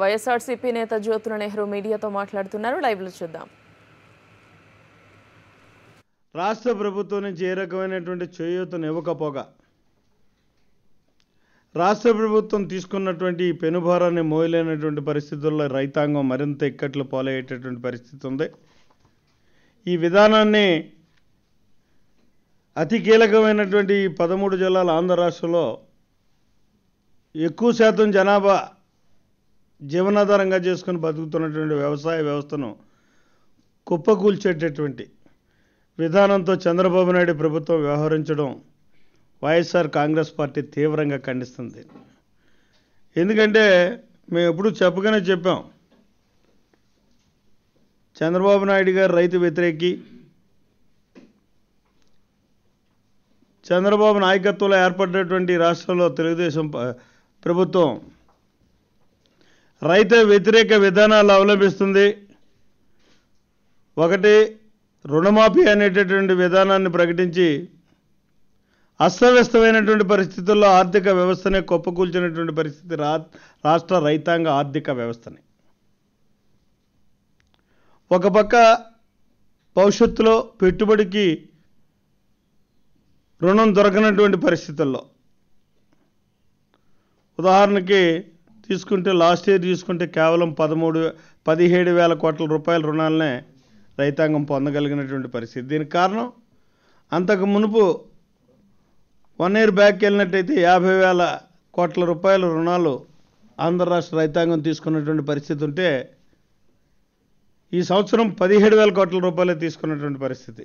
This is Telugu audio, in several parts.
వైఎస్ఆర్సీపీ నేత జ్యోతుల నెహ్రూ మీడియాతో మాట్లాడుతున్నారు. లైవ్ లో చూద్దాం. రాష్ట్ర ప్రభుత్వం నుంచి ఏ రకమైనటువంటి చేయూతను ఇవ్వకపోగా రాష్ట్ర ప్రభుత్వం తీసుకున్నటువంటి పెనుభారాన్ని మోయలేనటువంటి పరిస్థితుల్లో రైతాంగం మరింత ఇక్కట్లు పాలయ్యేటటువంటి పరిస్థితి ఉంది. ఈ విధానాన్ని అతి కీలకమైనటువంటి 13 జిల్లాల ఆంధ్ర రాష్ట్రంలో ఎక్కువ శాతం జనాభా జీవనాధారంగా చేసుకుని బతుకుతున్నటువంటి వ్యవసాయ వ్యవస్థను కుప్పకూల్చేటటువంటి విధానంతో చంద్రబాబు నాయుడు ప్రభుత్వం వ్యవహరించడం వైఎస్ఆర్ కాంగ్రెస్ పార్టీ తీవ్రంగా ఖండిస్తుంది. ఎందుకంటే మేము ఎప్పుడూ చెప్పాం, చంద్రబాబు నాయుడు గారు రైతు వ్యతిరేకి, చంద్రబాబు నాయకత్వంలో ఏర్పడినటువంటి రాష్ట్రంలో తెలుగుదేశం ప్రభుత్వం రైతు వ్యతిరేక విధానాలు అవలంబిస్తుంది. ఒకటి, రుణమాఫీ అనేటటువంటి విధానాన్ని ప్రకటించి అస్తవ్యస్తమైనటువంటి పరిస్థితుల్లో ఆర్థిక వ్యవస్థనే కుప్పకూల్చినటువంటి పరిస్థితి రాష్ట్ర రైతాంగ ఆర్థిక వ్యవస్థని. ఒక పక్క భవిష్యత్తులో పెట్టుబడికి రుణం దొరకనటువంటి పరిస్థితుల్లో, ఉదాహరణకి తీసుకుంటే లాస్ట్ ఇయర్ తీసుకుంటే కేవలం 17,000 కోట్ల రూపాయల రుణాలనే రైతాంగం పొందగలిగినటువంటి పరిస్థితి. దీనికి కారణం, అంతకు మునుపు 1 year బ్యాక్ వెళ్ళినట్టయితే 50,000 కోట్ల రూపాయల రుణాలు ఆంధ్ర రాష్ట్ర రైతాంగం తీసుకున్నటువంటి పరిస్థితి ఉంటే, ఈ సంవత్సరం 17,000 కోట్ల రూపాయలే తీసుకున్నటువంటి పరిస్థితి.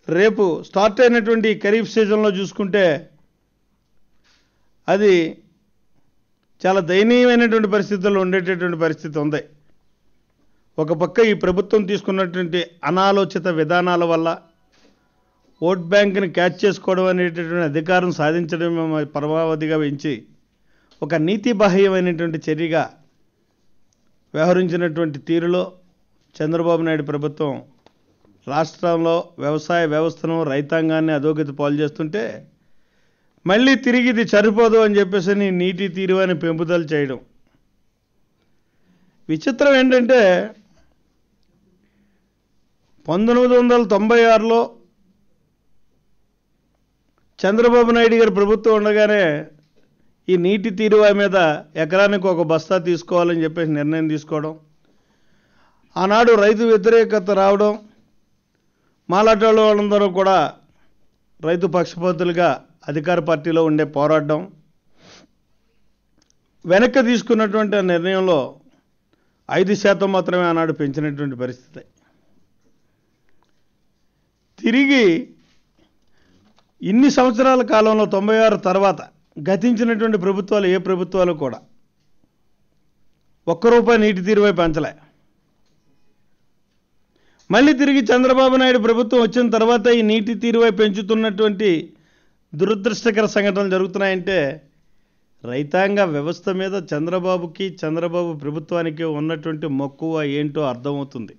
రేపు స్టార్ట్ అయినటువంటి ఖరీఫ్ సీజన్లో చూసుకుంటే అది చాలా దయనీయమైనటువంటి పరిస్థితుల్లో ఉండేటటువంటి పరిస్థితి ఉంది. ఒక పక్క ఈ ప్రభుత్వం తీసుకున్నటువంటి అనాలోచిత విధానాల వల్ల ఓట్ బ్యాంక్ని క్యాచ్ చేసుకోవడం అనేటటువంటి అధికారం సాధించడం పరమావధిగా పెంచి ఒక నీతిబాహ్యమైనటువంటి చర్యగా వ్యవహరించినటువంటి తీరులో చంద్రబాబు నాయుడు ప్రభుత్వం రాష్ట్రంలో వ్యవసాయ వ్యవస్థను రైతాంగాన్ని అధోగతి పాలు చేస్తుంటే, మళ్ళీ తిరిగి ఇది సరిపోదు అని చెప్పేసి నీటి తీరువాన్ని పెంపుదల చేయడం. విచిత్రం ఏంటంటే 1996లో చంద్రబాబు నాయుడు గారి ప్రభుత్వం ఉండగానే ఈ నీటి తీరువా మీద ఎకరానికి ఒక బస్తా తీసుకోవాలని చెప్పేసి నిర్ణయం తీసుకోవడం, ఆనాడు రైతు వ్యతిరేకత రావడం, మాలాటి వాళ్ళందరూ కూడా రైతు పక్షపాతులుగా అధికార పార్టీలో ఉండే పోరాటం, వెనక్కి తీసుకున్నటువంటి నిర్ణయంలో 5% మాత్రమే ఆనాడు పెంచినటువంటి పరిస్థితి. తిరిగి ఇన్ని సంవత్సరాల కాలంలో 96 తర్వాత గతించినటువంటి ప్రభుత్వాలు ఏ ప్రభుత్వాలు కూడా ₹1 నీటి తీరువై పెంచలే. మళ్ళీ తిరిగి చంద్రబాబు నాయుడు ప్రభుత్వం వచ్చిన తర్వాత ఈ నీటి తీరువై పెంచుతున్నటువంటి దురదృష్టకర సంఘటనలు జరుగుతున్నాయంటే, రైతాంగ వ్యవస్థ మీద చంద్రబాబు ప్రభుత్వానికి ఉన్నటువంటి మక్కువ ఏంటో అర్థమవుతుంది.